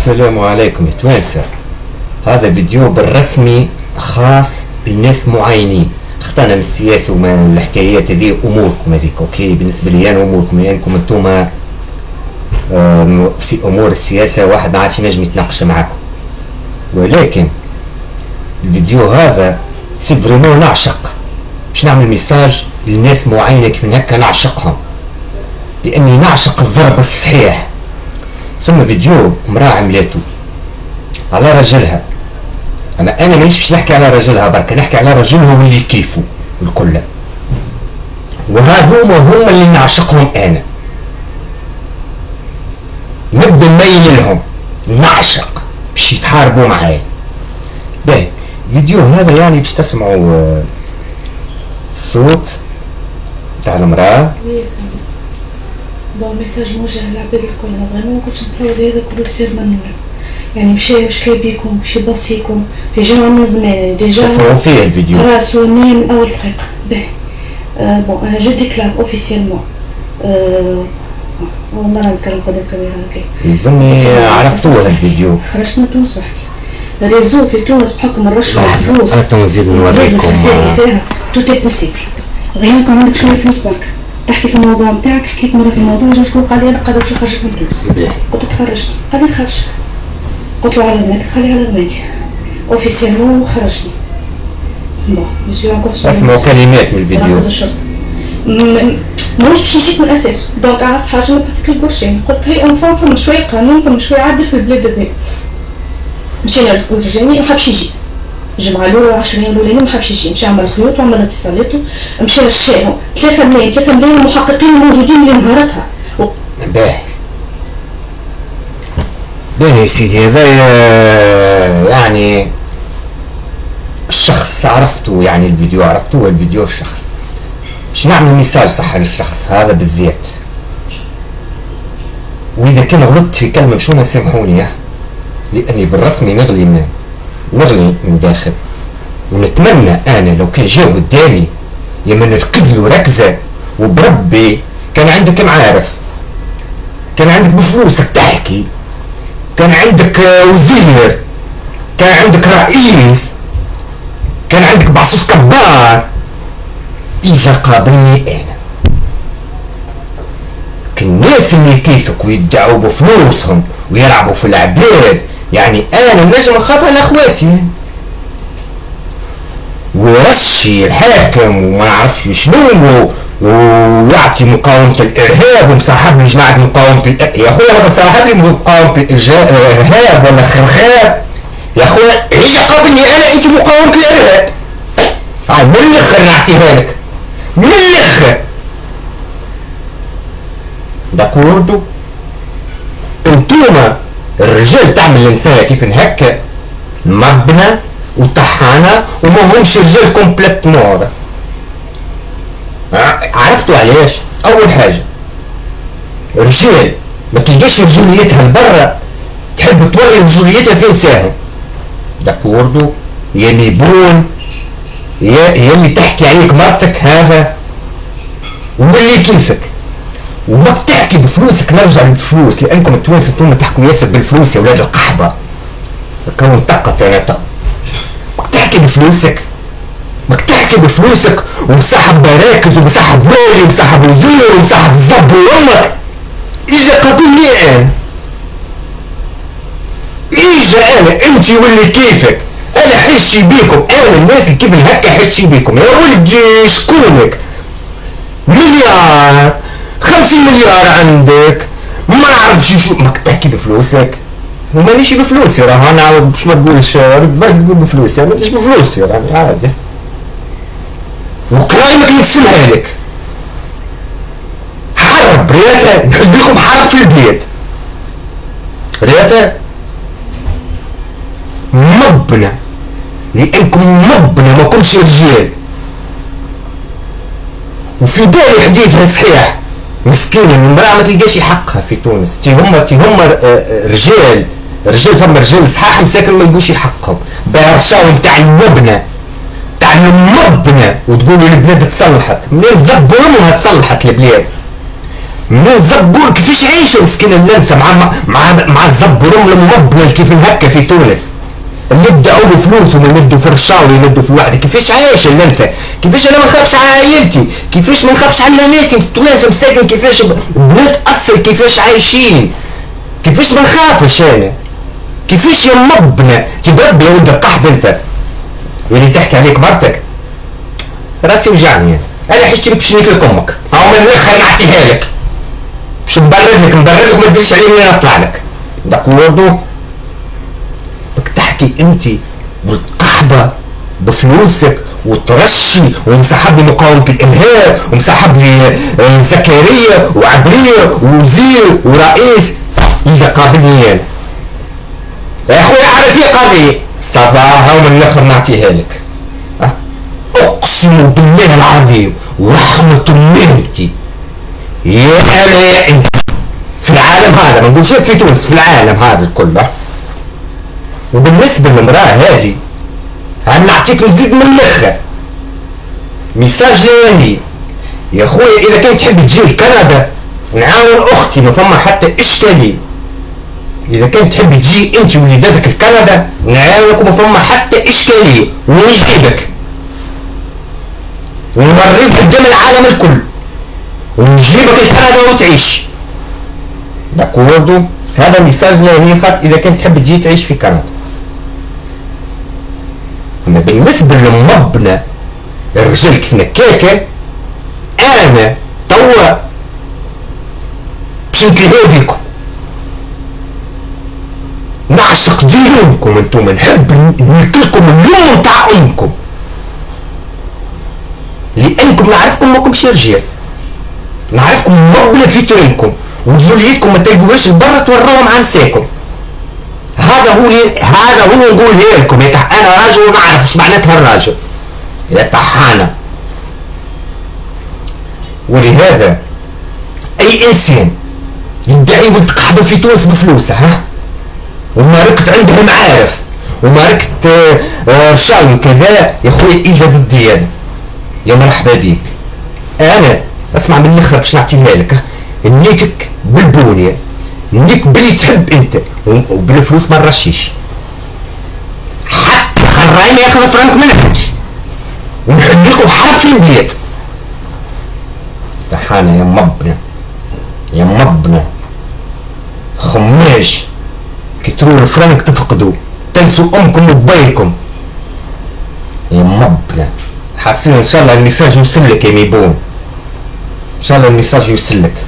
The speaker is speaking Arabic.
السلام عليكم يا توانسة. هذا فيديو بالرسمي خاص بناس معينين، اختنا من السياسة وما الحكايات هذه اموركم هذيك، اوكي؟ بالنسبة لي انا اموركم، لانكم انتوما في امور السياسة واحد ما عادش ينجم يتناقش معاكم. ولكن الفيديو هذا سي فريمون نعشق، باش نعمل ميساج لناس معينة كيف هكا نعشقهم، لاني نعشق الضرب الصحيح. ثم فيديو امرأة عملته على رجلها، انا مانيش باش نحكي على رجلها بركة، نحكي على رجلها واللي كيفه الكل، وهذوما هم اللي نعشقهم. انا نبدا نميل لهم، نعشق باش يتحاربوا معايا. باهي الفيديو هذا يعني باش تسمعوا الصوت تاع المرأة. بون ميساج موجه للعباد الكل. انا فريمون مكنتش نتصور هذا كله يصير من نور، يعني مش كايبيكم مش يبصيكم في جمع من زمان ديجا تسمعوا فيه الفيديو راسو من اول دقيقه. باهي بون انا جدي كلاب اوفيسيالمون اول مره نتكلم قدام كاميرا هكا، يظني عرفتوه الفيديو. خرجت من تونس وحدي، الريزو في تونس بحكم الرشوه والفلوس. انا نزيد نوريكم توت اي بوسيبل، غير كان عندك شويه فلوس برك تحكي في الموضوع نتاعك. حكيت مره في موضوع جا شكون قال لي انا قادر باش نخرجك من تونس، قلت له تخرجت، قال لي نخرجك، قلت له على ذمتك خلي على ذمتي اوفيسيالمون وخرجني. بون مسيو انكور اسمعوا كلمات من الفيديو. ماهوش باش يجيك من الاساس، دونك عاس حاجه نبعثك البرشين. قلت هي اونفون فما شويه قانون، فما شويه عدل في البلاد هذي. مشينا للفرجاني ما حبش يجي الجمعة الأولى 10 أيام الأولانيين ما حبش يجي، مشى عمل خيوط وعمل اتصالاته، مشى للشاهم 3 ملايين محققين موجودين لنهارتها. باهي يا سيدي، هذا يعني الشخص عرفتو، يعني الفيديو عرفتوه، الفيديو الشخص باش نعمل ميساج صح للشخص هذا بالذات. واذا كان غلطت في كلمه مشونا سامحوني، لاني بالرسمي نغلي من داخل. ونتمنى انا لو كان جاو قدامي يما نركز له ركزه، وبربي كان عندك معارف، كان عندك بفلوسك تحكي، كان عندك وزير، كان عندك رئيس، كان عندك بعصوص كبار، اجا قابلني انا. الناس اللي كيفك ويدعوا بفلوسهم ويلعبوا في العباد، يعني انا نجم نخاف على اخواتي ويرشي الحاكم وما نعرفش شنو ويعطي مقاومة الارهاب ومصاحب لي جماعة مقاومة يا اخويا ما تصاحب لي مقاومة الارهاب ولا الخرخاب يا اخويا. عيش قابلني انا انت مقاومة الارهاب. من الاخر نعطيها لك من الاخر. داكوردو؟ انتوما الرجال تعمل النساء كيف هكا مبنى وطحانة وما همش رجال كومبليتمون. عرفتوا علاش؟ اول حاجة رجال ما تلقاش رجوليتها لبرا، تحب توري رجوليتها في نساهم. داكوردو؟ يا ميبون يا اللي تحكي عليك مرتك هذا واللي كيفك، وما تحكي بفلوسك. نرجع للفلوس لانكم التوانسه انتم تحكوا ياسر بالفلوس يا ولاد القحبه. كون طقت انا ماك تحكي بفلوسك، ماك تحكي بفلوسك ومسحب براكز ومسحب والي ومسحب وزير ومسحب الزب وامك. اجا قابلني انا، اجا انا انت واللي كيفك، انا حشي بيكم، انا الناس اللي كيف هكا حشي بيكم. يا ولدي شكونك؟ مليار 50 مليار عندك، ما نعرفش شو. ماك تحكي بفلوسك؟ ومانيش بفلوسي، راه انا باش ما تقولش بالك تقول بفلوسي، انا مانيش بفلوسي راني عادي. وكرايمك نقسمها لك حرب رياتا، نحل بيكم حرب في البلاد رياتا. مبنى لانكم مبنى ما كنتش رجال. وفي بالي حديثها صحيح، مسكينة المرأة ما تلقاش حقها في تونس. تي هما رجال فما رجال صحاح مساكن ما يلقوش حقهم. برشاو نتاع المبنى تاع المبنى وتقولوا البلاد تصلحت. منين زبوا امها تصلحت البلاد؟ من الزبور كيفاش عايشه مسكين اللمسه مع الزبور المبنى كيف هكا في تونس اللي ادعوا له فلوس وما يمدوا في الرشاوي ويمدوا في الواحد. كيفاش عايش اللمسه؟ كيفاش انا ما نخافش على عائلتي؟ كيفاش ما نخافش على الاماكن التوانسه مساكن؟ كيفاش بنات اصل كيفاش عايشين؟ كيفاش ما نخافش انا؟ كيفاش يا مبنى تبرد يا ولد القحط انت واللي تحكي عليك مرتك؟ راسي وجعني انا حشتي لك باش ناكلك امك هاو من الاخر نعطيها لك باش نبرد لك ما تديرش علي وين اطلع لك داكوردو. بدك تحكي انت بالقحبه بفلوسك وترشي ومسحب لي مقاومه الارهاب ومسحب لي زكريا وعبريه ووزير ورئيس يجي قابلني انا يا اخويا عرفي قضيه صافا هاو من الاخر نعطيها لك. اقسم بالله العظيم ورحمة مهنتي يا انا يا انت في العالم هذا ما نقولش في تونس في العالم هذا كله. وبالنسبة للمرأة هذه هنعطيك نزيد من الاخر ميساج لاهي يا اخويا اذا كنت تحب تجي لكندا نعاون اختي ما فما حتى اشكالية. اذا كنت تحب تجي انت وليداتك لكندا نعاونك وما فما حتى اشكالية ونجيبك ونوريك قدام العالم الكل ونجيبك لكندا وتعيش داكوردو. هذا ميساج لاهي خاص اذا كنت تحب تجي تعيش في كندا. اما بالنسبة لمبنى الرجال كيف نكاكة انا توا باش نتلهي بيكم نعشق ديونكم انتم نحب ناكلكم اللوم نتاع امكم لانكم نعرفكم ماكمش رجال نعرفكم مبنى في ترينكم ورجوليتكم ما تلقوهاش لبرا توروهم عن ساكم. هذا هو نقولها لكم يا انا راجل ونعرف ايش معناتها الراجل يا طحانه. ولهذا اي انسان يدعي ولد قحبه في تونس بفلوسه وما ركت عندها معارف وما ركت رشاوي وكذا يا خويا اجا ضدي انا يا مرحبا بيك. انا اسمع من الاخر باش نعطيها لك نيكك بالبونيه نيك باللي تحب انت وبالفلوس ما نرشيش حتى خراني ياخذ فرنك منك ونحل لكم حرب في البلاد. طحانه يا مبنى خماش كي تروا الفرنك تفقدوا تنسوا امكم وبايكم يا مبنى. حاسين ان شاء الله الميساج يوصلك يا ميبون ان شاء الله الميساج يوصلك.